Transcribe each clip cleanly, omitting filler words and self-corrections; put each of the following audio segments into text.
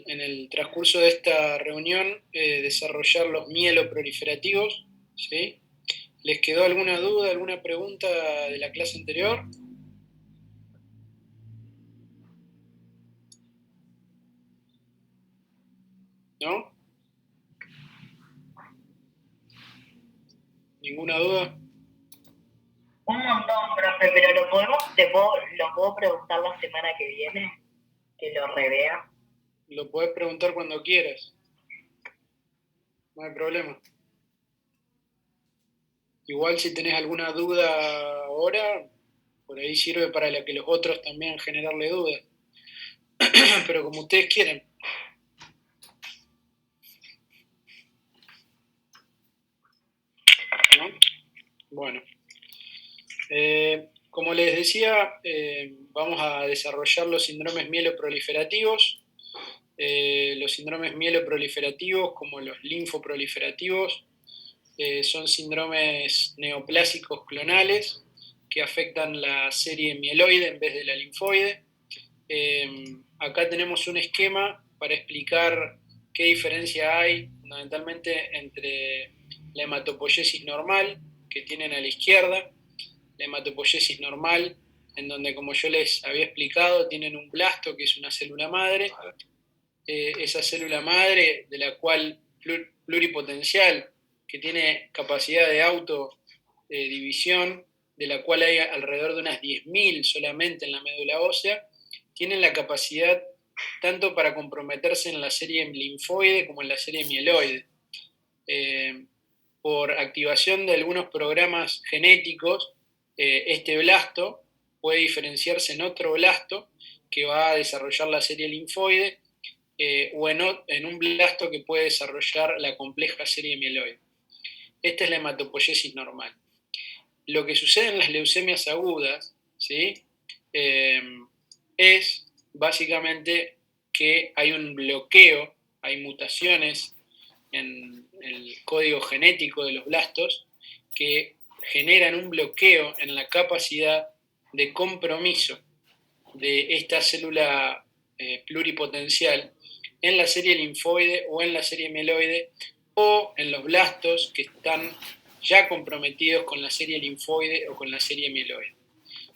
en el transcurso de esta reunión desarrollar los mieloproliferativos, ¿sí? ¿Les quedó alguna duda, alguna pregunta de la clase anterior? ¿No? ¿Ninguna duda? Un montón, profe, pero lo puedo preguntar la semana que viene, que lo revea. Lo podés preguntar cuando quieras, no hay problema. Igual si tenés alguna duda ahora, por ahí sirve para que los otros también generarle dudas. Pero como ustedes quieren. ¿No? Bueno. Como les decía, vamos a desarrollar los síndromes mieloproliferativos. Los síndromes mieloproliferativos, como los linfoproliferativos, son síndromes neoplásicos clonales que afectan la serie mieloide en vez de la linfoide. Acá tenemos un esquema para explicar qué diferencia hay fundamentalmente entre la hematopoiesis normal, que tienen a la izquierda, la hematopoiesis normal, en donde, como yo les había explicado, tienen un blasto, que es una célula madre. Esa célula madre, de la cual pluripotencial, que tiene capacidad de autodivisión, de la cual hay alrededor de unas 10.000 solamente en la médula ósea, tienen la capacidad tanto para comprometerse en la serie linfoide como en la serie mieloide. Por activación de algunos programas genéticos, este blasto puede diferenciarse en otro blasto que va a desarrollar la serie linfoide, o en un blasto que puede desarrollar la compleja serie mieloide. Esta es la hematopoiesis normal. Lo que sucede en las leucemias agudas, ¿sí? Es básicamente que hay un bloqueo, hay mutaciones en el código genético de los blastos que generan un bloqueo en la capacidad de compromiso de esta célula pluripotencial en la serie linfoide o en la serie mieloide, o en los blastos que están ya comprometidos con la serie linfoide o con la serie mieloide.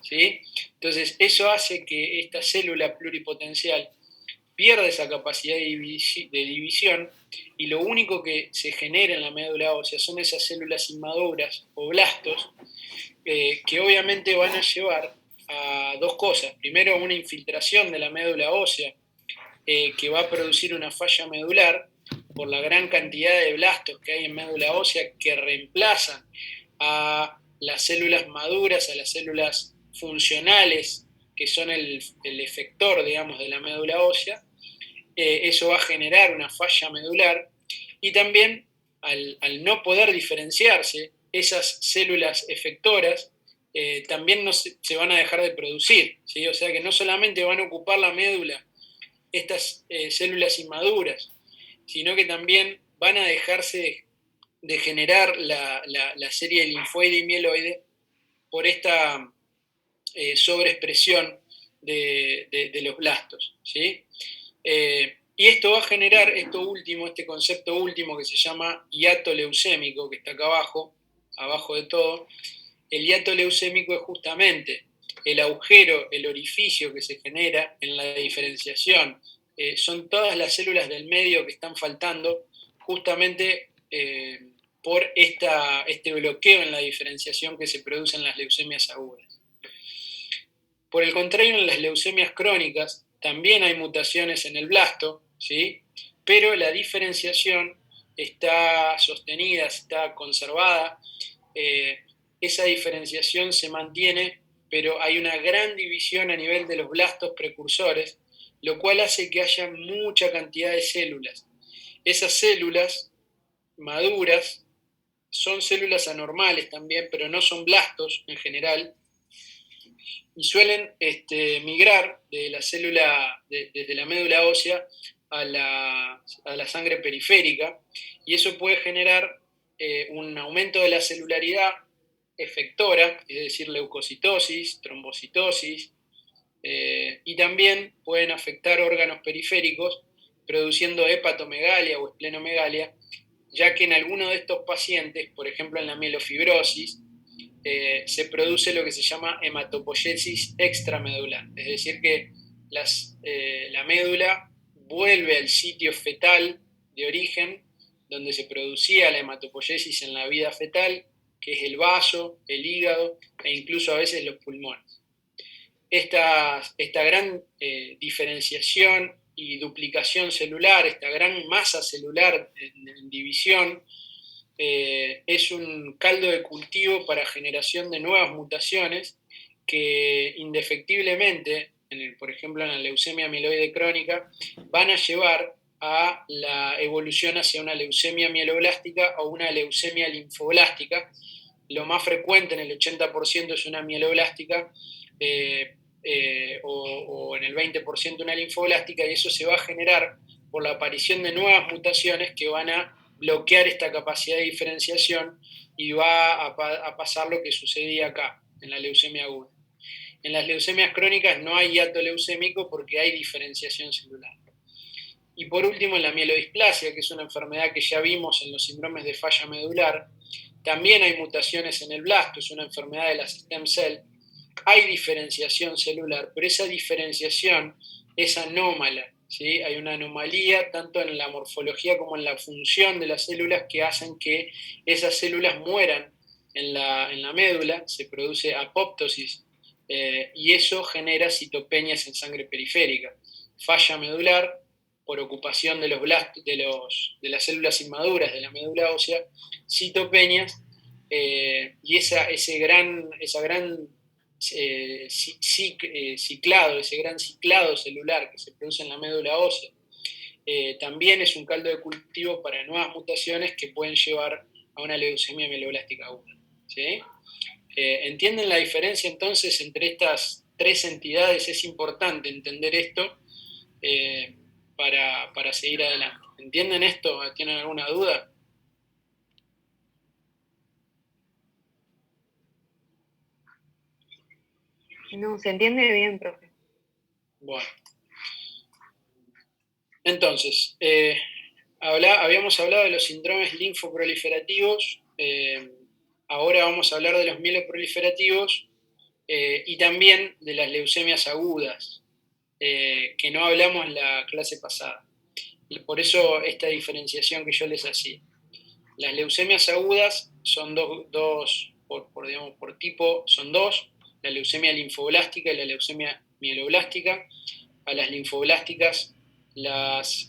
¿Sí? Entonces, eso hace que esta célula pluripotencial pierda esa capacidad de división, y lo único que se genera en la médula ósea son esas células inmaduras o blastos, que obviamente van a llevar a dos cosas. Primero, una infiltración de la médula ósea, que va a producir una falla medular por la gran cantidad de blastos que hay en médula ósea que reemplazan a las células maduras, a las células funcionales, que son el efector, digamos, de la médula ósea. Eso va a generar una falla medular, y también al no poder diferenciarse esas células efectoras, también no se van a dejar de producir, ¿sí? O sea que no solamente van a ocupar la médula estas células inmaduras, sino que también van a dejarse de generar la serie linfoide y mieloide por esta sobreexpresión de los blastos, ¿sí? Y esto va a generar este concepto último que se llama hiato leucémico, que está acá abajo de todo. El hiato leucémico es justamente el agujero, el orificio que se genera en la diferenciación. Son todas las células del medio que están faltando justamente por este bloqueo en la diferenciación que se produce en las leucemias agudas. Por el contrario, en las leucemias crónicas también hay mutaciones en el blasto, ¿sí? Pero la diferenciación está sostenida, está conservada. Esa diferenciación se mantiene, pero hay una gran división a nivel de los blastos precursores, lo cual hace que haya mucha cantidad de células. Esas células maduras son células anormales también, pero no son blastos en general, y suelen migrar de la célula, desde la médula ósea a la sangre periférica, y eso puede generar un aumento de la celularidad efectora, es decir, leucocitosis, trombocitosis, y también pueden afectar órganos periféricos, produciendo hepatomegalia o esplenomegalia, ya que en algunos de estos pacientes, por ejemplo en la mielofibrosis, se produce lo que se llama hematopoiesis extramedular, es decir que la médula vuelve al sitio fetal de origen donde se producía la hematopoiesis en la vida fetal, que es el vaso, el hígado e incluso a veces los pulmones. Esta gran diferenciación y duplicación celular, esta gran masa celular en división, es un caldo de cultivo para generación de nuevas mutaciones que indefectiblemente, por ejemplo en la leucemia amiloide crónica, van a llevar a la evolución hacia una leucemia mieloblástica o una leucemia linfoblástica. Lo más frecuente en el 80% es una mieloblástica o en el 20% una linfoblástica, y eso se va a generar por la aparición de nuevas mutaciones que van a bloquear esta capacidad de diferenciación y va a pasar lo que sucedía acá, en la leucemia aguda. En las leucemias crónicas no hay hiato leucémico porque hay diferenciación celular. Y por último, en la mielodisplasia, que es una enfermedad que ya vimos en los síndromes de falla medular, también hay mutaciones en el blasto, es una enfermedad de las stem cell, hay diferenciación celular, pero esa diferenciación es anómala, ¿sí? Hay una anomalía tanto en la morfología como en la función de las células que hacen que esas células mueran en la médula, se produce apoptosis y eso genera citopenias en sangre periférica. Falla medular por ocupación de de las células inmaduras de la médula ósea, citopenias, y ese gran ciclado, ese gran ciclado celular que se produce en la médula ósea, también es un caldo de cultivo para nuevas mutaciones que pueden llevar a una leucemia mieloblástica aguda, ¿sí? ¿Entienden la diferencia entonces entre estas tres entidades? Es importante entender esto para seguir adelante. ¿Entienden esto? ¿Tienen alguna duda? No, se entiende bien, profe. Bueno. Entonces, habíamos hablado de los síndromes linfoproliferativos, ahora vamos a hablar de los mieloproliferativos y también de las leucemias agudas, que no hablamos en la clase pasada. Y por eso esta diferenciación que yo les hacía. Las leucemias agudas son por tipo, son dos, la leucemia linfoblástica y la leucemia mieloblástica. A las linfoblásticas las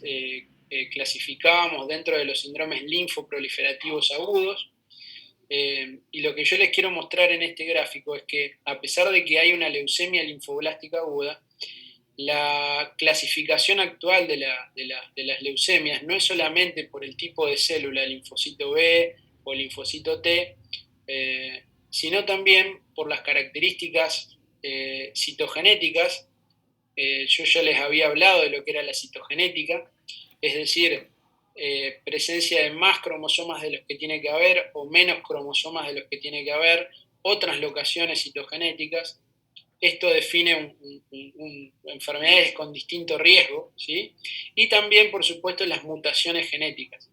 clasificábamos dentro de los síndromes linfoproliferativos agudos. Y lo que yo les quiero mostrar en este gráfico es que a pesar de que hay una leucemia linfoblástica aguda, la clasificación actual de las leucemias no es solamente por el tipo de célula, linfocito B o linfocito T, sino también por las características citogenéticas. Yo ya les había hablado de lo que era la citogenética, es decir, presencia de más cromosomas de los que tiene que haber o menos cromosomas de los que tiene que haber, o translocaciones citogenéticas. Esto define enfermedades con distinto riesgo, ¿sí? Y también, por supuesto, las mutaciones genéticas.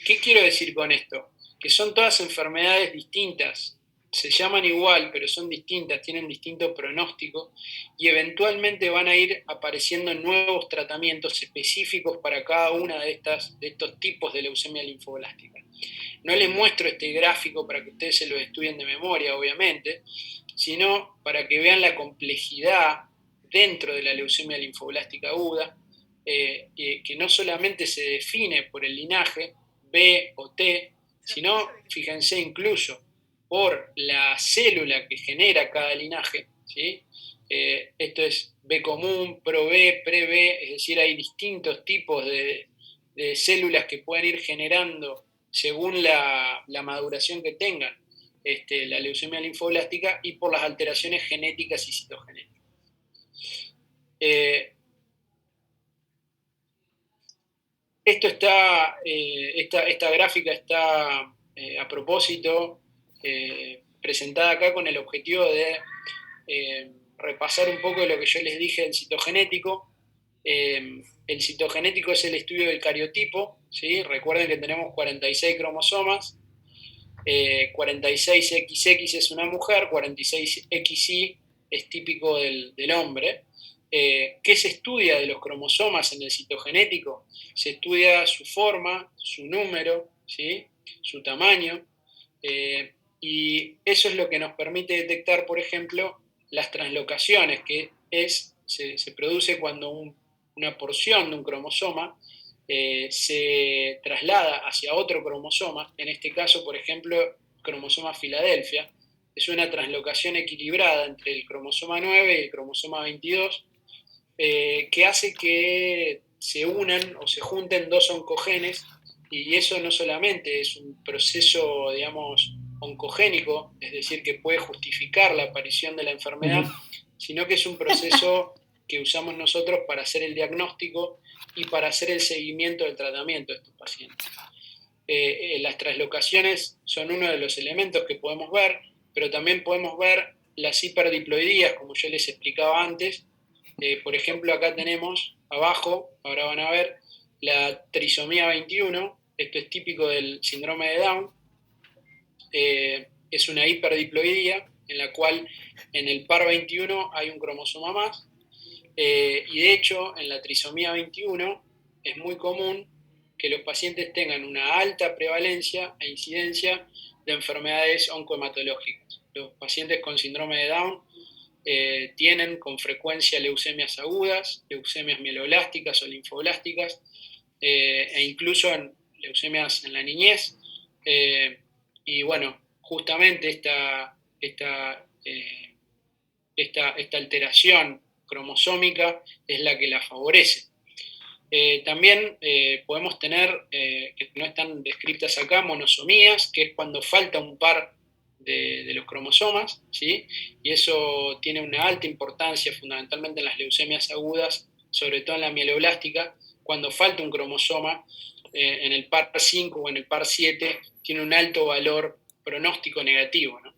¿Qué quiero decir con esto? Que son todas enfermedades distintas, se llaman igual, pero son distintas, tienen distinto pronóstico y eventualmente van a ir apareciendo nuevos tratamientos específicos para cada una de estos tipos de leucemia linfoblástica. No les muestro este gráfico para que ustedes se lo estudien de memoria, obviamente, sino para que vean la complejidad dentro de la leucemia linfoblástica aguda, que no solamente se define por el linaje B o T, sino, fíjense, incluso por la célula que genera cada linaje, ¿sí? Esto es B común, pro-B, pre-B, es decir, hay distintos tipos de células que pueden ir generando según la maduración que tengan la leucemia linfoblástica y por las alteraciones genéticas y citogenéticas. Esta gráfica está a propósito presentada acá con el objetivo de repasar un poco de lo que yo les dije del citogenético. el citogenético es el estudio del cariotipo, ¿sí? Recuerden que tenemos 46 cromosomas, 46XX es una mujer, 46XY es típico del hombre. ¿Qué se estudia de los cromosomas en el citogenético? Se estudia su forma, su número, ¿sí? Su tamaño, y eso es lo que nos permite detectar, por ejemplo, las translocaciones, que se produce cuando una porción de un cromosoma se traslada hacia otro cromosoma, en este caso, por ejemplo, cromosoma Filadelfia. Es una translocación equilibrada entre el cromosoma 9 y el cromosoma 22, que hace que se unan o se junten dos oncogenes, y eso no solamente es un proceso, digamos, oncogénico, es decir, que puede justificar la aparición de la enfermedad, sino que es un proceso que usamos nosotros para hacer el diagnóstico y para hacer el seguimiento del tratamiento de estos pacientes. Las translocaciones son uno de los elementos que podemos ver, pero también podemos ver las hiperdiploidías, como yo les explicaba antes. Por ejemplo, acá tenemos abajo, ahora van a ver, la trisomía 21, esto es típico del síndrome de Down. Es una hiperdiploidía en la cual en el par 21 hay un cromosoma más, y de hecho en la trisomía 21 es muy común que los pacientes tengan una alta prevalencia e incidencia de enfermedades oncohematológicas. Los pacientes con síndrome de Down tienen con frecuencia leucemias agudas, leucemias mieloblásticas o linfoblásticas, e incluso en leucemias en la niñez. Y bueno, justamente esta alteración cromosómica es la que la favorece. También podemos tener, que no están descritas acá, monosomías, que es cuando falta un par de los cromosomas, ¿sí? Y eso tiene una alta importancia fundamentalmente en las leucemias agudas, sobre todo en la mieloblástica, cuando falta un cromosoma, en el par 5 o en el par 7, tiene un alto valor pronóstico negativo, ¿no?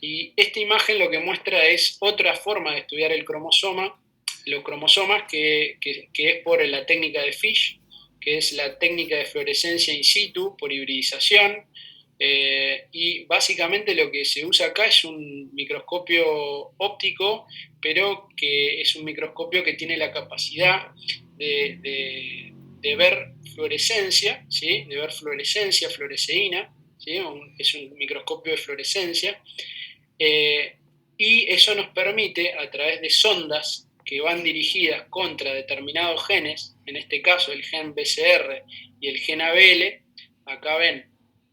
Y esta imagen lo que muestra es otra forma de estudiar el cromosoma, los cromosomas, que es por la técnica de Fish, que es la técnica de fluorescencia in situ por hibridización. Y básicamente lo que se usa acá es un microscopio óptico, pero que es un microscopio que tiene la capacidad de ver fluorescencia, ¿sí? De ver fluorescencia, fluoresceína, ¿sí? Es un microscopio de fluorescencia, y eso nos permite, a través de sondas que van dirigidas contra determinados genes, en este caso el gen BCR y el gen ABL, acá ven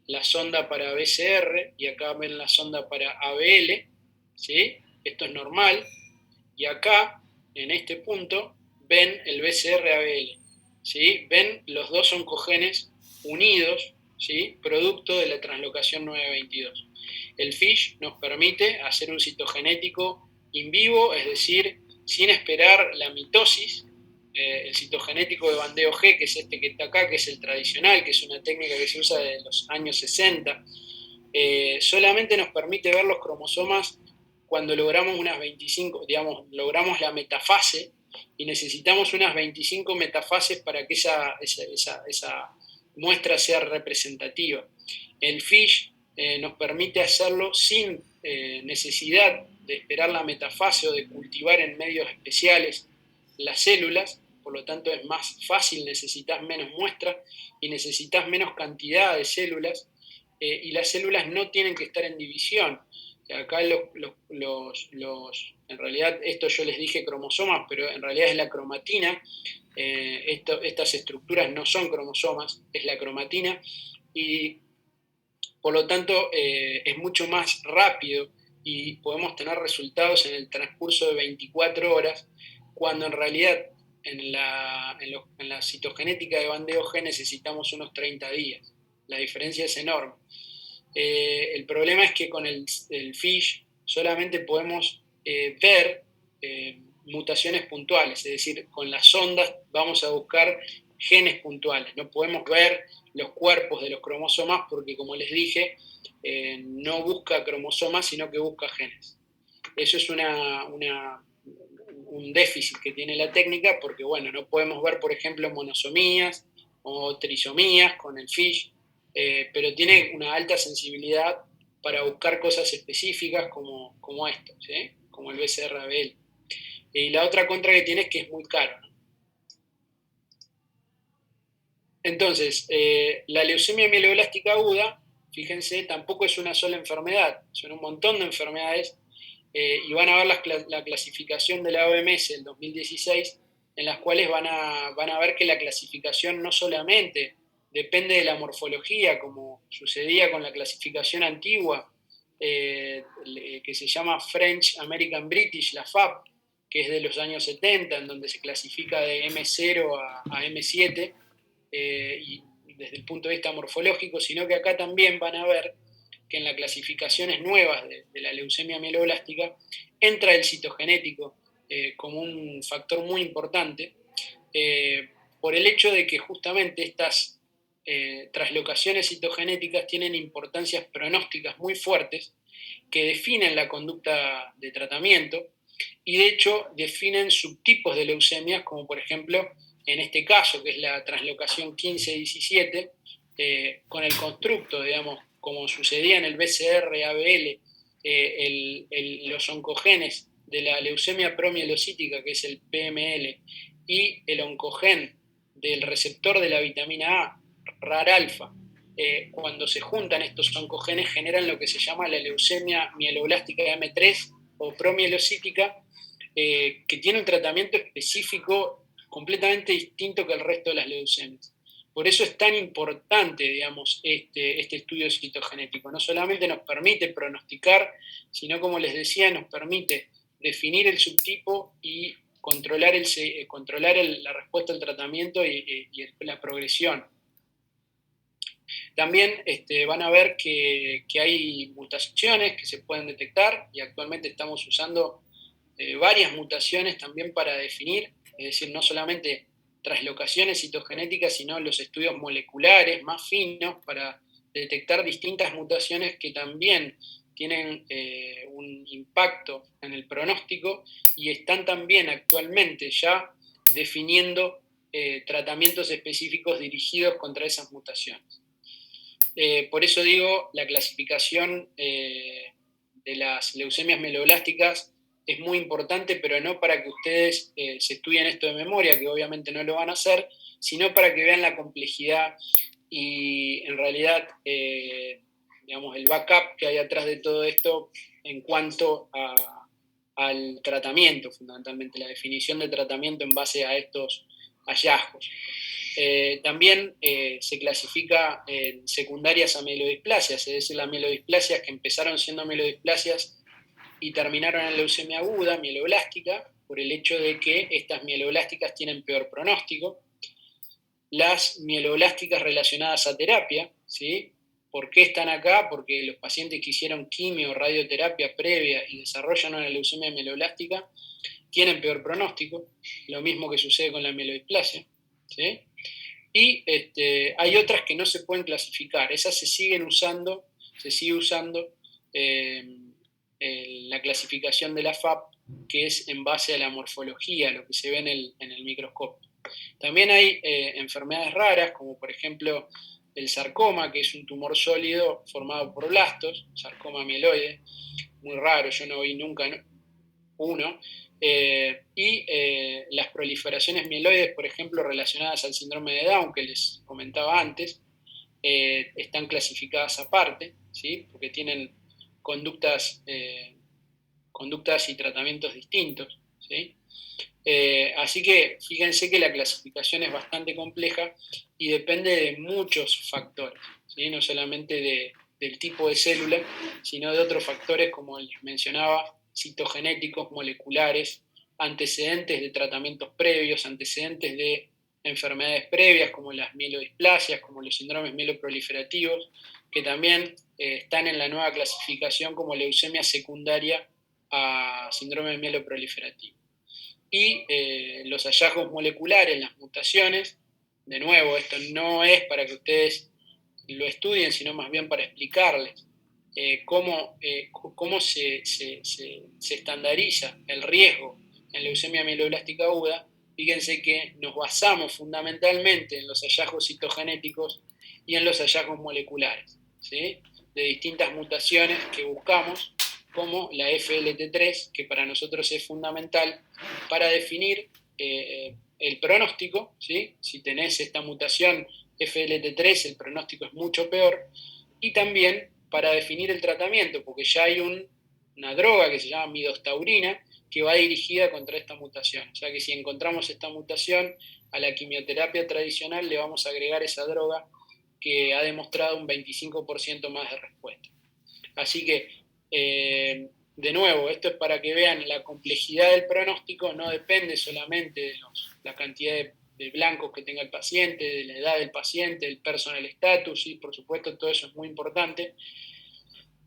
la sonda para BCR y acá ven la sonda para ABL, ¿sí? Esto es normal, y acá, en este punto, ven el BCR-ABL, ¿sí? Ven los dos oncogenes unidos, ¿sí? Producto de la translocación 922. El FISH nos permite hacer un citogenético in vivo, es decir, sin esperar la mitosis. El citogenético de bandeo G, que es este que está acá, que es el tradicional, que es una técnica que se usa desde los años 60, solamente nos permite ver los cromosomas cuando logramos unas 25, digamos, logramos la metafase, y necesitamos unas 25 metafases para que esa muestra sea representativa. El FISH nos permite hacerlo sin necesidad de esperar la metafase o de cultivar en medios especiales las células. Por lo tanto es más fácil, necesitas menos muestras y necesitas menos cantidad de células, y las células no tienen que estar en división. Acá en realidad esto yo les dije cromosomas, pero en realidad es la cromatina. Estas estructuras no son cromosomas, es la cromatina, y por lo tanto es mucho más rápido y podemos tener resultados en el transcurso de 24 horas, cuando en realidad en la citogenética de bandeo G necesitamos unos 30 días. La diferencia es enorme. El problema es que con el FISH solamente podemos ver mutaciones puntuales, es decir, con las sondas vamos a buscar genes puntuales, no podemos ver los cuerpos de los cromosomas porque, como les dije, no busca cromosomas, sino que busca genes. Eso es un déficit que tiene la técnica, porque bueno, no podemos ver, por ejemplo, monosomías o trisomías con el FISH, pero tiene una alta sensibilidad para buscar cosas específicas como esto, ¿sí? Como el BCR-ABL. Y la otra contra que tiene es que es muy caro, ¿no? Entonces, la leucemia mieloblástica aguda, fíjense, tampoco es una sola enfermedad, son un montón de enfermedades, y van a ver la clasificación de la OMS del 2016, en las cuales van a ver que la clasificación no solamente depende de la morfología, como sucedía con la clasificación antigua, que se llama French American British, la FAB, que es de los años 70, en donde se clasifica de M0 a M7, y desde el punto de vista morfológico, sino que acá también van a ver que en las clasificaciones nuevas de la leucemia mieloblástica entra el citogenético como un factor muy importante, por el hecho de que justamente estas traslocaciones citogenéticas tienen importancias pronósticas muy fuertes que definen la conducta de tratamiento y de hecho definen subtipos de leucemias, como por ejemplo en este caso, que es la translocación 15-17, con el constructo, digamos, como sucedía en el BCR-ABL, los oncogenes de la leucemia promielocítica, que es el PML, y el oncogen del receptor de la vitamina A, RAR-alfa, cuando se juntan estos oncogenes generan lo que se llama la leucemia mieloblástica M3 o promielocítica, que tiene un tratamiento específico completamente distinto que el resto de las leucemias. Por eso es tan importante, digamos, este estudio citogenético. No solamente nos permite pronosticar, sino, como les decía, nos permite definir el subtipo y controlar la respuesta al tratamiento y la progresión. También van a ver que hay mutaciones que se pueden detectar y actualmente estamos usando varias mutaciones también para definir, es decir, no solamente traslocaciones citogenéticas, sino los estudios moleculares más finos para detectar distintas mutaciones que también tienen un impacto en el pronóstico y están también actualmente ya definiendo tratamientos específicos dirigidos contra esas mutaciones. Por eso digo, la clasificación de las leucemias mieloblásticas es muy importante, pero no para que ustedes se estudien esto de memoria, que obviamente no lo van a hacer, sino para que vean la complejidad y en realidad, digamos, el backup que hay atrás de todo esto en cuanto al tratamiento, fundamentalmente, la definición de tratamiento en base a estos hallazgos. También se clasifica en secundarias a mielodisplasias, es decir, las mielodisplasias que empezaron siendo mielodisplasias y terminaron en leucemia aguda, mieloblástica, por el hecho de que estas mieloblásticas tienen peor pronóstico. Las mieloblásticas relacionadas a terapia, ¿sí? ¿Por qué están acá? Porque los pacientes que hicieron quimio o radioterapia previa y desarrollan una leucemia mieloblástica tienen peor pronóstico, lo mismo que sucede con la mielodisplasia, ¿sí? Y hay otras que no se pueden clasificar, esas se sigue usando la clasificación de la FAB, que es en base a la morfología, lo que se ve en el microscopio. También hay enfermedades raras, como por ejemplo el sarcoma, que es un tumor sólido formado por blastos, sarcoma mieloide, muy raro, yo no vi nunca uno, y las proliferaciones mieloides, por ejemplo, relacionadas al síndrome de Down, que les comentaba antes, están clasificadas aparte, ¿sí? Porque tienen conductas y tratamientos distintos, ¿sí? Así que fíjense que la clasificación es bastante compleja y depende de muchos factores, ¿sí? No solamente del tipo de célula, sino de otros factores, como les mencionaba, citogenéticos, moleculares, antecedentes de tratamientos previos, antecedentes de enfermedades previas, como las mielodisplasias, como los síndromes mieloproliferativos, que también están en la nueva clasificación como leucemia secundaria a síndrome mieloproliferativo. Y los hallazgos moleculares, las mutaciones, de nuevo, esto no es para que ustedes lo estudien, sino más bien para explicarles cómo se estandariza el riesgo en leucemia mieloblástica aguda, fíjense que nos basamos fundamentalmente en los hallazgos citogenéticos y en los hallazgos moleculares, ¿sí? De distintas mutaciones que buscamos, como la FLT3, que para nosotros es fundamental para definir el pronóstico, ¿sí? Si tenés esta mutación FLT3, el pronóstico es mucho peor, y también para definir el tratamiento, porque ya hay una droga que se llama midostaurina, que va dirigida contra esta mutación. O sea que si encontramos esta mutación, a la quimioterapia tradicional le vamos a agregar esa droga que ha demostrado un 25% más de respuesta. Así que, de nuevo, esto es para que vean la complejidad del pronóstico, no depende solamente de la cantidad de blancos que tenga el paciente, de la edad del paciente, del personal status, y por supuesto todo eso es muy importante,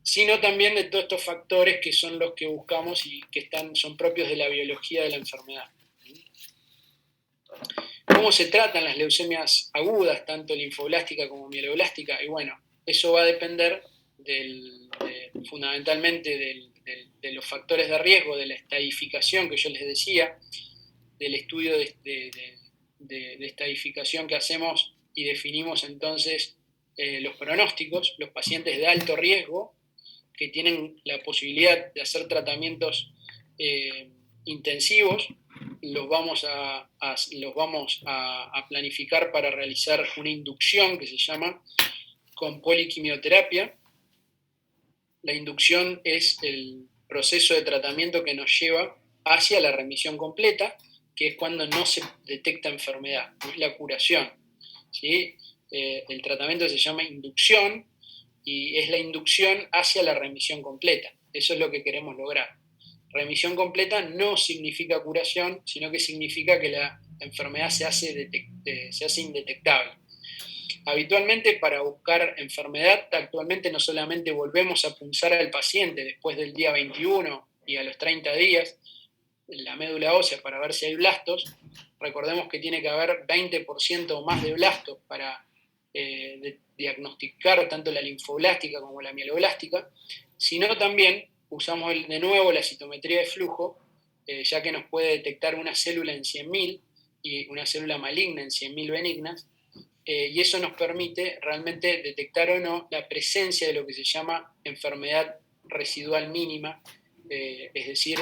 sino también de todos estos factores que son los que buscamos y que son propios de la biología de la enfermedad. ¿Cómo se tratan las leucemias agudas, tanto linfoblástica como mieloblástica? Y bueno, eso va a depender fundamentalmente de los factores de riesgo, de la estadificación que yo les decía, del estudio de estadificación que hacemos y definimos entonces los pronósticos, los pacientes de alto riesgo, que tienen la posibilidad de hacer tratamientos intensivos, los vamos a planificar para realizar una inducción que se llama con poliquimioterapia. La inducción es el proceso de tratamiento que nos lleva hacia la remisión completa, que es cuando no se detecta enfermedad, no es la curación, ¿sí? El tratamiento se llama inducción, y es la inducción hacia la remisión completa. Eso es lo que queremos lograr. Remisión completa no significa curación, sino que significa que la enfermedad se hace indetectable. Habitualmente, para buscar enfermedad, actualmente no solamente volvemos a punzar al paciente después del día 21 y a los 30 días, la médula ósea para ver si hay blastos. Recordemos que tiene que haber 20% o más de blastos para diagnosticar tanto la linfoblástica como la mieloblástica, sino también usamos de nuevo la citometría de flujo, ya que nos puede detectar una célula en 100.000 y una célula maligna en 100.000 benignas, y eso nos permite realmente detectar o no la presencia de lo que se llama enfermedad residual mínima, es decir,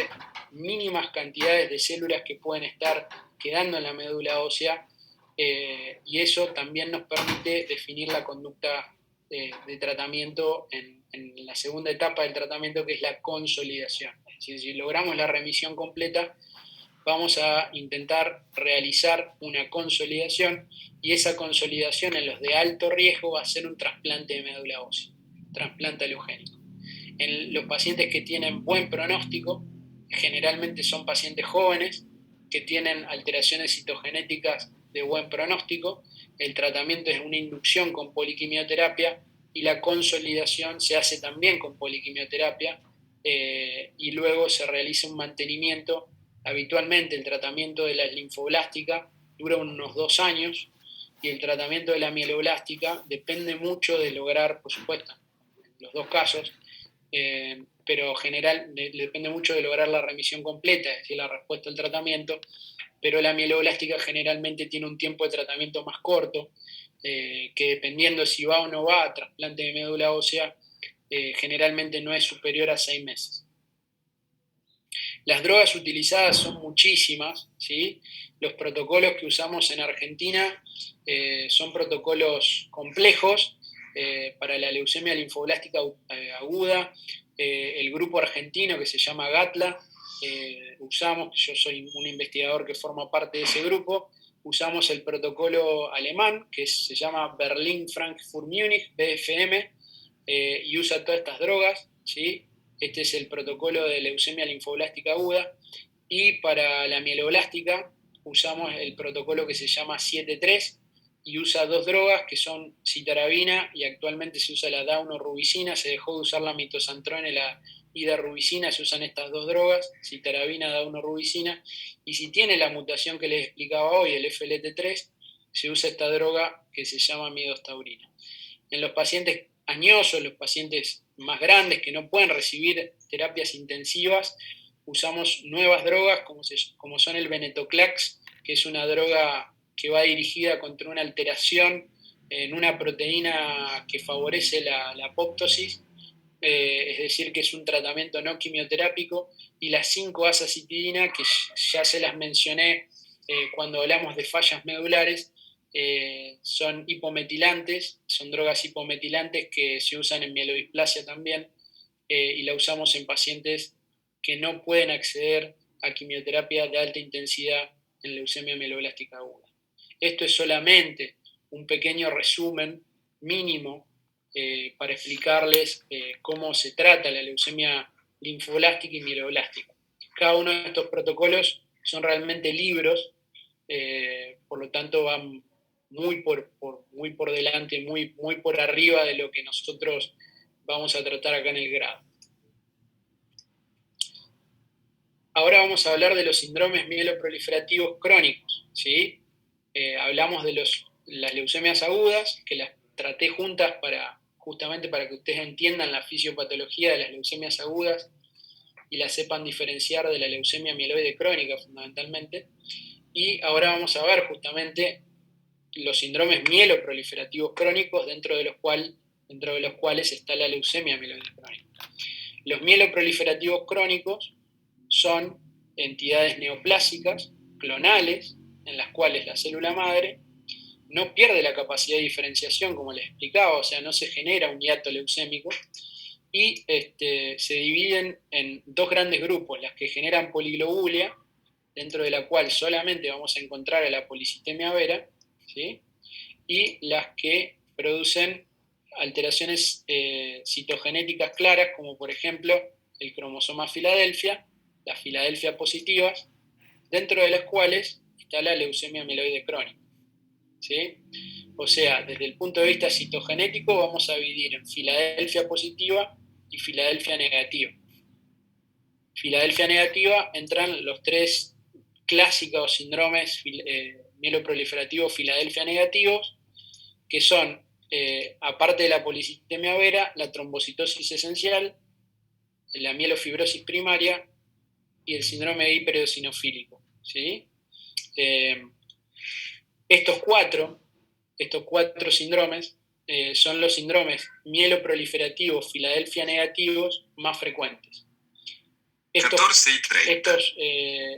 mínimas cantidades de células que pueden estar quedando en la médula ósea, y eso también nos permite definir la conducta de tratamiento en la segunda etapa del tratamiento, que es la consolidación. Es decir, si logramos la remisión completa, vamos a intentar realizar una consolidación, y esa consolidación en los de alto riesgo va a ser un trasplante de médula ósea, trasplante alogénico. En los pacientes que tienen buen pronóstico, generalmente son pacientes jóvenes que tienen alteraciones citogenéticas de buen pronóstico, el tratamiento es una inducción con poliquimioterapia, y la consolidación se hace también con poliquimioterapia, y luego se realiza un mantenimiento. Habitualmente el tratamiento de la linfoblástica dura unos 2 años, y el tratamiento de la mieloblástica depende mucho de lograr, por supuesto, en los dos casos, pero general depende mucho de lograr la remisión completa, es decir, la respuesta al tratamiento, pero la mieloblástica generalmente tiene un tiempo de tratamiento más corto, que dependiendo si va o no va a trasplante de médula ósea, generalmente no es superior a 6 meses. Las drogas utilizadas son muchísimas, ¿sí? Los protocolos que usamos en Argentina son protocolos complejos para la leucemia linfoblástica aguda. El grupo argentino que se llama GATLA, yo soy un investigador que forma parte de ese grupo, usamos el protocolo alemán que se llama Berlin-Frankfurt-Múnich, BFM, y usa todas estas drogas, ¿sí? Este es el protocolo de leucemia linfoblástica aguda. Y para la mieloblástica usamos el protocolo que se llama 7-3, y usa 2 drogas que son citarabina, y actualmente se usa la daunorubicina. Se dejó de usar la mitosantrona y la hidarubicina, se usan estas 2 drogas, citarabina, daunorubicina, y si tiene la mutación que les explicaba hoy, el FLT3, se usa esta droga que se llama midostaurina. En los pacientes añosos, los pacientes más grandes que no pueden recibir terapias intensivas, usamos nuevas drogas como son el venetoclax, que es una droga que va dirigida contra una alteración en una proteína que favorece la apoptosis, es decir, que es un tratamiento no quimioterápico, y la 5-azacitidina, que ya se las mencioné cuando hablamos de fallas medulares, son hipometilantes, son drogas hipometilantes que se usan en mielodisplasia también, y la usamos en pacientes que no pueden acceder a quimioterapia de alta intensidad en leucemia mieloblástica aguda. Esto es solamente un pequeño resumen mínimo para explicarles cómo se trata la leucemia linfoblástica y mieloblástica. Cada uno de estos protocolos son realmente libros, por lo tanto van muy por delante, muy por arriba de lo que nosotros vamos a tratar acá en el grado. Ahora vamos a hablar de los síndromes mieloproliferativos crónicos, ¿sí? Hablamos de las leucemias agudas, que las traté juntas justamente para que ustedes entiendan la fisiopatología de las leucemias agudas y las sepan diferenciar de la leucemia mieloide crónica fundamentalmente. Y ahora vamos a ver justamente los síndromes mieloproliferativos crónicos, dentro de los cuales está la leucemia mieloide crónica. Los mieloproliferativos crónicos son entidades neoplásicas, clonales, en las cuales la célula madre no pierde la capacidad de diferenciación, como les explicaba, o sea, no se genera un hiato leucémico, y se dividen en dos grandes grupos: las que generan poliglobulia, dentro de la cual solamente vamos a encontrar a la policitemia vera, ¿sí? Y las que producen alteraciones citogenéticas claras, como por ejemplo el cromosoma Filadelfia, las Filadelfia positivas, dentro de las cuales está la leucemia mieloide crónica, ¿sí? O sea, desde el punto de vista citogenético vamos a dividir en Filadelfia positiva y Filadelfia negativa. Filadelfia negativa entran los tres clásicos síndromes mieloproliferativos Filadelfia negativos, que son, aparte de la policitemia vera, la trombocitosis esencial, la mielofibrosis primaria y el síndrome de hipereosinofílico, ¿sí? Estos cuatro síndromes son los síndromes mieloproliferativos Filadelfia negativos más frecuentes.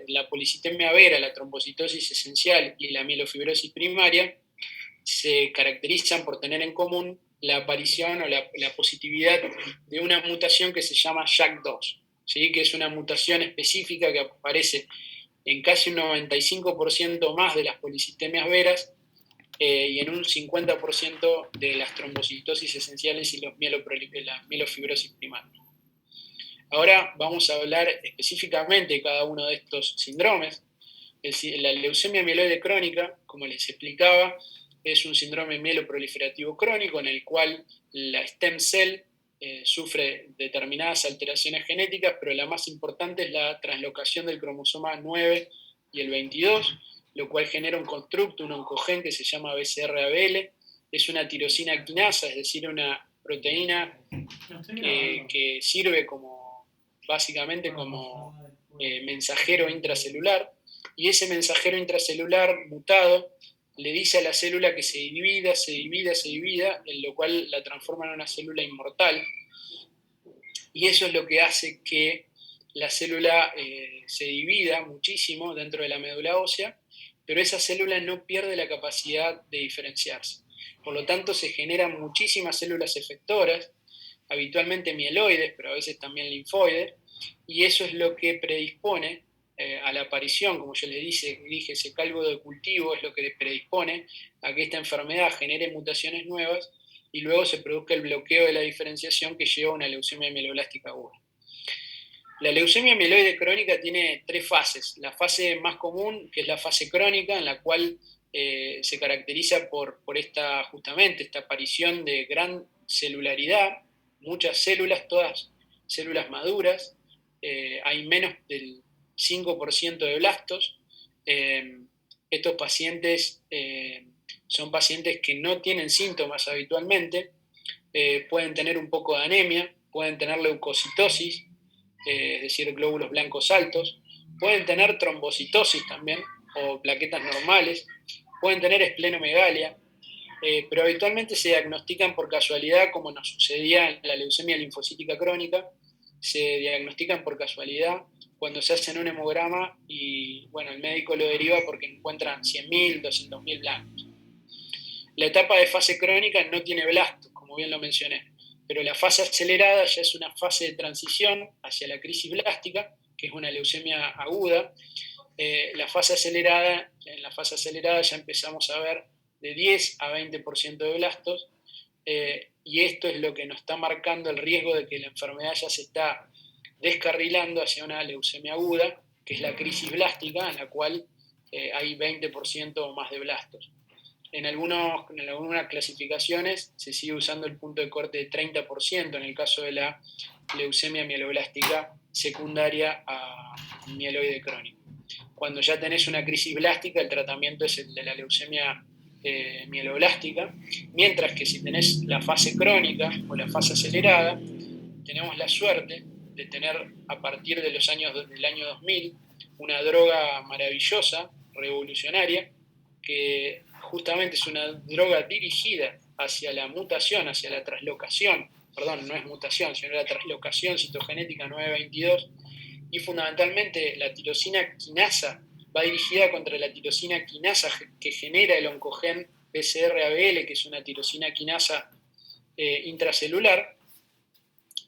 La policitemia vera, la trombocitosis esencial y la mielofibrosis primaria se caracterizan por tener en común la aparición o la positividad de una mutación que se llama JAK2, ¿sí? Que es una mutación específica que aparece en casi un 95% más de las policitemias veras y en un 50% de las trombocitosis esenciales y la mielofibrosis primaria. Ahora vamos a hablar específicamente de cada uno de estos síndromes. La leucemia mieloide crónica, como les explicaba, es un síndrome mieloproliferativo crónico en el cual la stem cell sufre determinadas alteraciones genéticas, pero la más importante es la translocación del cromosoma 9 y el 22, lo cual genera un constructo, un oncogen que se llama BCR-ABL. Es una tirosina quinasa, es decir, una proteína que sirve básicamente como mensajero intracelular, y ese mensajero intracelular mutado le dice a la célula que se divida, en lo cual la transforma en una célula inmortal, y eso es lo que hace que la célula se divida muchísimo dentro de la médula ósea, pero esa célula no pierde la capacidad de diferenciarse. Por lo tanto, se generan muchísimas células efectoras, habitualmente mieloides, pero a veces también linfoides, y eso es lo que predispone a la aparición, como yo les dije, ese caldo de cultivo es lo que predispone a que esta enfermedad genere mutaciones nuevas y luego se produzca el bloqueo de la diferenciación que lleva a una leucemia mieloblástica aguda. La leucemia mieloide crónica tiene tres fases. La fase más común, que es la fase crónica, en la cual se caracteriza por justamente esta aparición de gran celularidad, muchas células, todas células maduras, hay menos del 5% de blastos. Estos pacientes son pacientes que no tienen síntomas habitualmente, pueden tener un poco de anemia, pueden tener leucocitosis, es decir, glóbulos blancos altos, pueden tener trombocitosis también, o plaquetas normales, pueden tener esplenomegalia, pero habitualmente se diagnostican por casualidad, como nos sucedía en la leucemia linfocítica crónica, se diagnostican por casualidad cuando se hacen un hemograma y bueno, el médico lo deriva porque encuentran 100.000, 200.000 blancos. La etapa de fase crónica no tiene blastos, como bien lo mencioné, pero la fase acelerada ya es una fase de transición hacia la crisis blástica, que es una leucemia aguda. En la fase acelerada ya empezamos a ver de 10 a 20% de blastos, y esto es lo que nos está marcando el riesgo de que la enfermedad ya se está descarrilando hacia una leucemia aguda, que es la crisis blástica, en la cual hay 20% o más de blastos. En algunas clasificaciones se sigue usando el punto de corte de 30% en el caso de la leucemia mieloblástica secundaria a mieloide crónico. Cuando ya tenés una crisis blástica, el tratamiento es el de la leucemia mieloblástica, mientras que si tenés la fase crónica o la fase acelerada, tenemos la suerte de tener a partir del año 2000 una droga maravillosa, revolucionaria, que justamente es una droga dirigida hacia la mutación, hacia la traslocación, perdón, no es mutación, sino la traslocación citogenética 922, y fundamentalmente la tirosina quinasa va dirigida contra la tirosina quinasa que genera el oncogen BCR-ABL, que es una tirosina quinasa intracelular,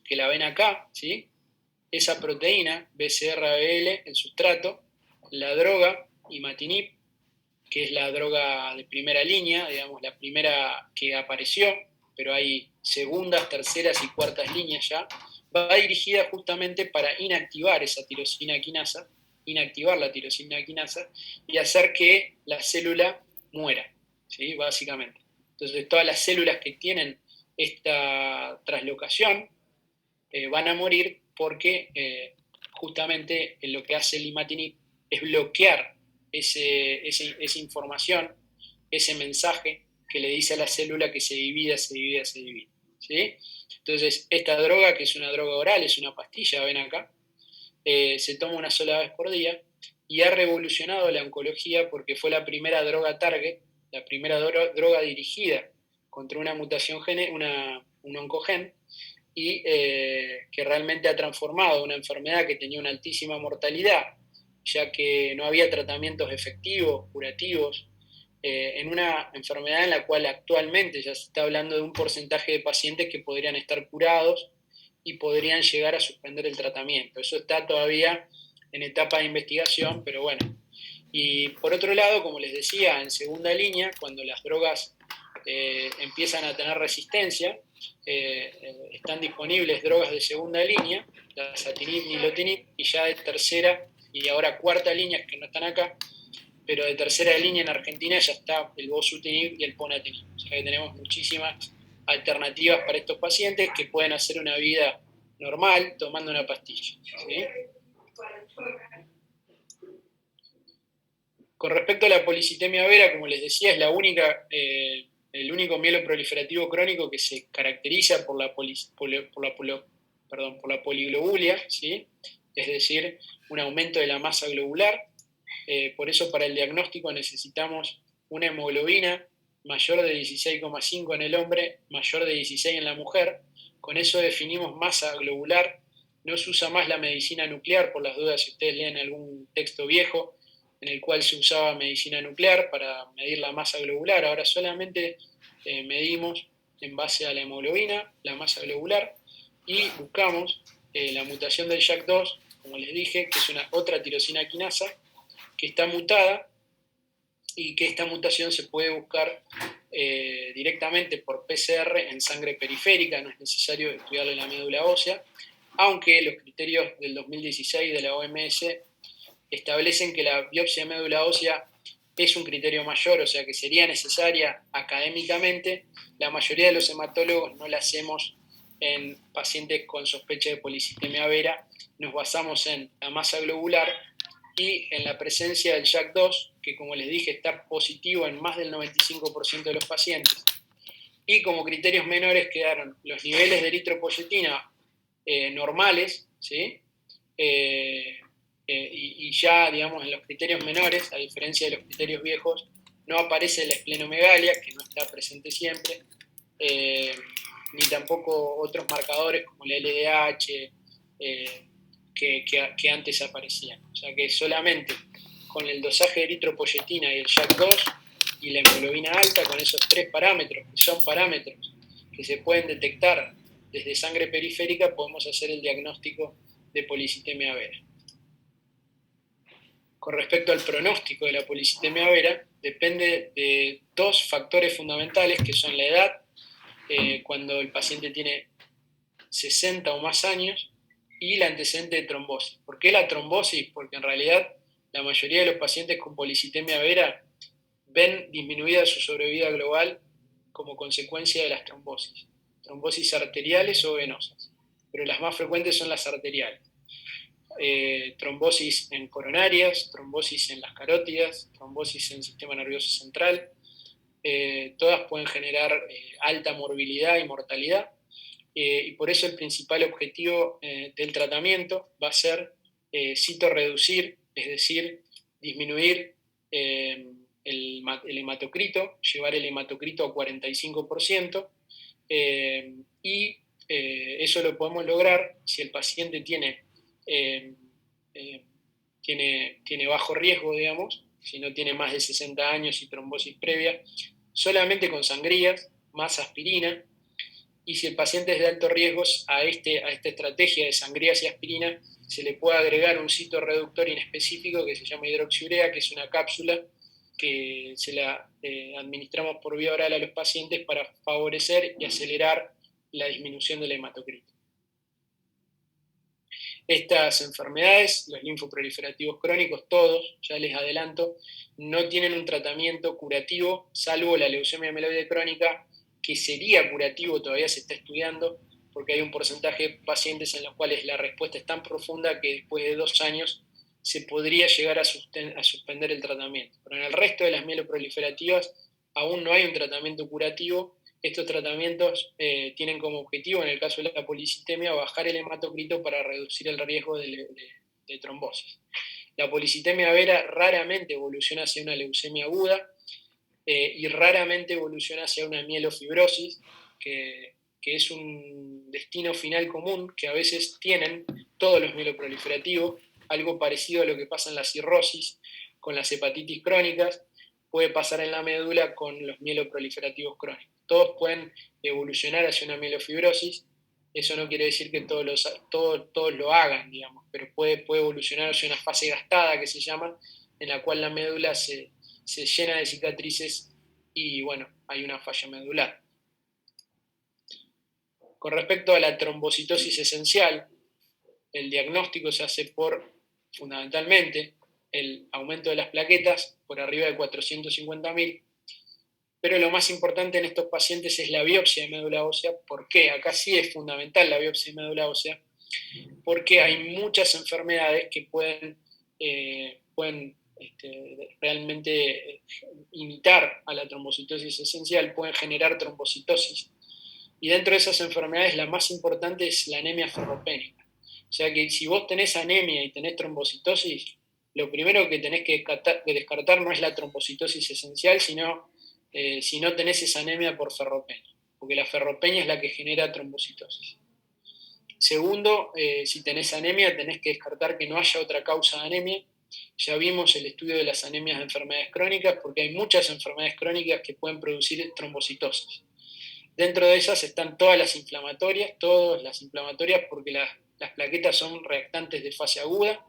que la ven acá, ¿sí? Esa proteína, BCR-ABL, el sustrato, la droga imatinib, que es la droga de primera línea, digamos, la primera que apareció, pero hay segundas, terceras y cuartas líneas ya, va dirigida justamente para inactivar esa tirosina quinasa, inactivar la tirosina quinasa y hacer que la célula muera, ¿sí? Básicamente. Entonces, todas las células que tienen esta traslocación van a morir porque justamente lo que hace el imatinib es bloquear esa información, ese mensaje que le dice a la célula que se divida, ¿sí? Entonces, esta droga, que es una droga oral, es una pastilla, ven acá, se toma una sola vez por día y ha revolucionado la oncología porque fue la primera droga target, la primera droga dirigida contra una mutación un oncogen, y que realmente ha transformado una enfermedad que tenía una altísima mortalidad, ya que no había tratamientos efectivos, curativos, en una enfermedad en la cual actualmente ya se está hablando de un porcentaje de pacientes que podrían estar curados y podrían llegar a suspender el tratamiento. Eso está todavía en etapa de investigación, pero bueno. Y por otro lado, como les decía, en segunda línea, cuando las drogas empiezan a tener resistencia, están disponibles drogas de segunda línea, la dasatinib, nilotinib, y ya de tercera y ahora cuarta línea, que no están acá, pero de tercera línea en Argentina ya está el bosutinib y el ponatinib. O sea que tenemos muchísimas alternativas para estos pacientes que pueden hacer una vida normal tomando una pastilla, ¿sí? Con respecto a la policitemia vera, como les decía, es el único mieloproliferativo crónico que se caracteriza por la poliglobulia, ¿sí? Es decir, un aumento de la masa globular. Por eso para el diagnóstico necesitamos una hemoglobina mayor de 16,5 en el hombre, mayor de 16 en la mujer. Con eso definimos masa globular. No se usa más la medicina nuclear, por las dudas, si ustedes leen algún texto viejo en el cual se usaba medicina nuclear para medir la masa globular. Ahora solamente medimos en base a la hemoglobina, la masa globular, y buscamos la mutación del JAK2, como les dije, que es una otra tirosina quinasa, que está mutada y que esta mutación se puede buscar directamente por PCR en sangre periférica, no es necesario estudiarle la médula ósea, aunque los criterios del 2016 de la OMS establecen que la biopsia de médula ósea es un criterio mayor, o sea que sería necesaria académicamente. La mayoría de los hematólogos no la hacemos en pacientes con sospecha de policitemia vera, nos basamos en la masa globular y en la presencia del JAK2, que como les dije está positivo en más del 95% de los pacientes. Y como criterios menores quedaron los niveles de eritropoyetina normales, ¿sí? y ya, digamos, en los criterios menores, a diferencia de los criterios viejos, no aparece la esplenomegalia, que no está presente siempre, ni tampoco otros marcadores como el LDH, que antes aparecían. O sea que solamente con el dosaje de eritropoyetina y el JAK2 y la hemoglobina alta, con esos 3 parámetros, que son parámetros que se pueden detectar desde sangre periférica, podemos hacer el diagnóstico de policitemia vera. Con respecto al pronóstico de la policitemia vera, depende de 2 factores fundamentales, que son la edad, cuando el paciente tiene 60 o más años, y el antecedente de trombosis. ¿Por qué la trombosis? Porque en realidad la mayoría de los pacientes con policitemia vera ven disminuida su sobrevida global como consecuencia de las trombosis arteriales o venosas, pero las más frecuentes son las arteriales. Trombosis en coronarias, trombosis en las carótidas, trombosis en el sistema nervioso central, todas pueden generar alta morbilidad y mortalidad, y por eso el principal objetivo del tratamiento va a ser citorreducir, es decir, disminuir el hematocrito, llevar el hematocrito a 45%, y eso lo podemos lograr si el paciente tiene bajo riesgo, digamos, si no tiene más de 60 años y trombosis previa, solamente con sangrías, más aspirina, y si el paciente es de alto riesgo, a esta estrategia de sangrías y aspirina se le puede agregar un citorreductor inespecífico que se llama hidroxiurea, que es una cápsula que se la administramos por vía oral a los pacientes para favorecer y acelerar la disminución del hematocrito. Estas enfermedades, los linfoproliferativos crónicos, todos, ya les adelanto, no tienen un tratamiento curativo, salvo la leucemia mieloide crónica, que sería curativo, todavía se está estudiando, porque hay un porcentaje de pacientes en los cuales la respuesta es tan profunda que después de 2 años se podría llegar a suspender el tratamiento. Pero en el resto de las mieloproliferativas aún no hay un tratamiento curativo. Estos tratamientos tienen como objetivo, en el caso de la policitemia, bajar el hematocrito para reducir el riesgo de trombosis. La policitemia vera raramente evoluciona hacia una leucemia aguda, y raramente evoluciona hacia una mielofibrosis, que es un destino final común que a veces tienen todos los mieloproliferativos, algo parecido a lo que pasa en la cirrosis con las hepatitis crónicas, puede pasar en la médula con los mieloproliferativos crónicos. Todos pueden evolucionar hacia una mielofibrosis, eso no quiere decir que todos lo hagan, digamos, pero puede evolucionar hacia una fase gastada, que se llama, en la cual la médula se llena de cicatrices y, bueno, hay una falla medular. Con respecto a la trombocitosis esencial, el diagnóstico se hace fundamentalmente, el aumento de las plaquetas por arriba de 450.000, pero lo más importante en estos pacientes es la biopsia de médula ósea. ¿Por qué? Acá sí es fundamental la biopsia de médula ósea, porque hay muchas enfermedades que pueden realmente imitar a la trombocitosis esencial, pueden generar trombocitosis. Y dentro de esas enfermedades la más importante es la anemia ferropénica. O sea que si vos tenés anemia y tenés trombocitosis, lo primero que tenés que descartar no es la trombocitosis esencial, sino si no tenés esa anemia por ferropenia, porque la ferropenia es la que genera trombocitosis. Segundo, si tenés anemia, tenés que descartar que no haya otra causa de anemia. Ya vimos el estudio de las anemias de enfermedades crónicas, porque hay muchas enfermedades crónicas que pueden producir trombocitosis. Dentro de esas están todas las inflamatorias, porque las plaquetas son reactantes de fase aguda,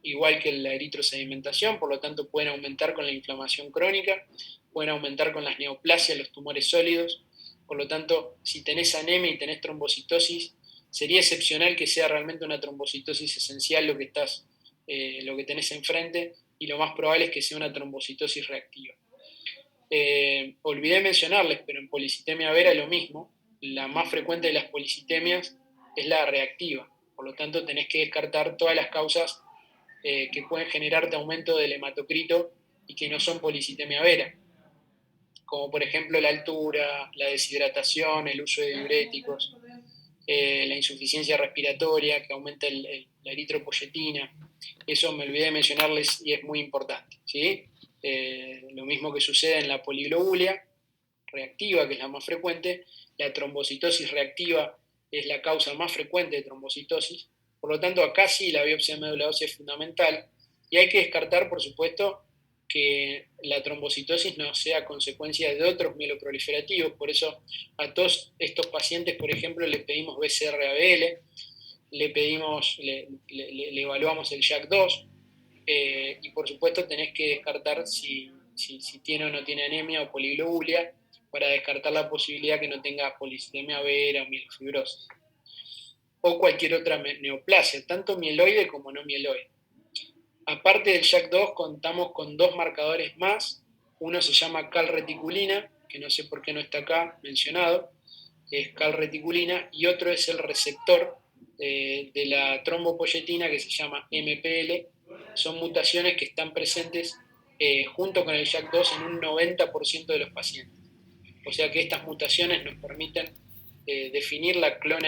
igual que la eritrosedimentación, por lo tanto pueden aumentar con la inflamación crónica, pueden aumentar con las neoplasias, los tumores sólidos. Por lo tanto, si tenés anemia y tenés trombocitosis, sería excepcional que sea realmente una trombocitosis esencial lo que tenés enfrente, y lo más probable es que sea una trombocitosis reactiva. Olvidé mencionarles, pero en policitemia vera lo mismo. La más frecuente de las policitemias es la reactiva, por lo tanto tenés que descartar todas las causas que pueden generarte aumento del hematocrito y que no son policitemia vera, como por ejemplo la altura, la deshidratación, el uso de diuréticos. la insuficiencia respiratoria, que aumenta la eritropoyetina. Eso me olvidé de mencionarles y es muy importante, ¿sí? Lo mismo que sucede en la poliglobulia reactiva, que es la más frecuente. La trombocitosis reactiva es la causa más frecuente de trombocitosis. Por lo tanto, acá sí la biopsia de médula ósea es fundamental y hay que descartar, por supuesto, que la trombocitosis no sea consecuencia de otros mieloproliferativos. Por eso a todos estos pacientes, por ejemplo, les pedimos BCR-ABL, le evaluamos el JAK2 y por supuesto tenés que descartar si tiene o no tiene anemia o poliglobulia para descartar la posibilidad que no tenga policitemia vera o mielofibrosis o cualquier otra neoplasia, tanto mieloide como no mieloide. Aparte del JAK2 contamos con 2 marcadores más. Uno se llama calreticulina, que no sé por qué no está acá mencionado, es calreticulina, y otro es el receptor de la trombopoyetina, que se llama MPL. Son mutaciones que están presentes junto con el JAK2 en un 90% de los pacientes. O sea que estas mutaciones nos permiten definir la clonalidad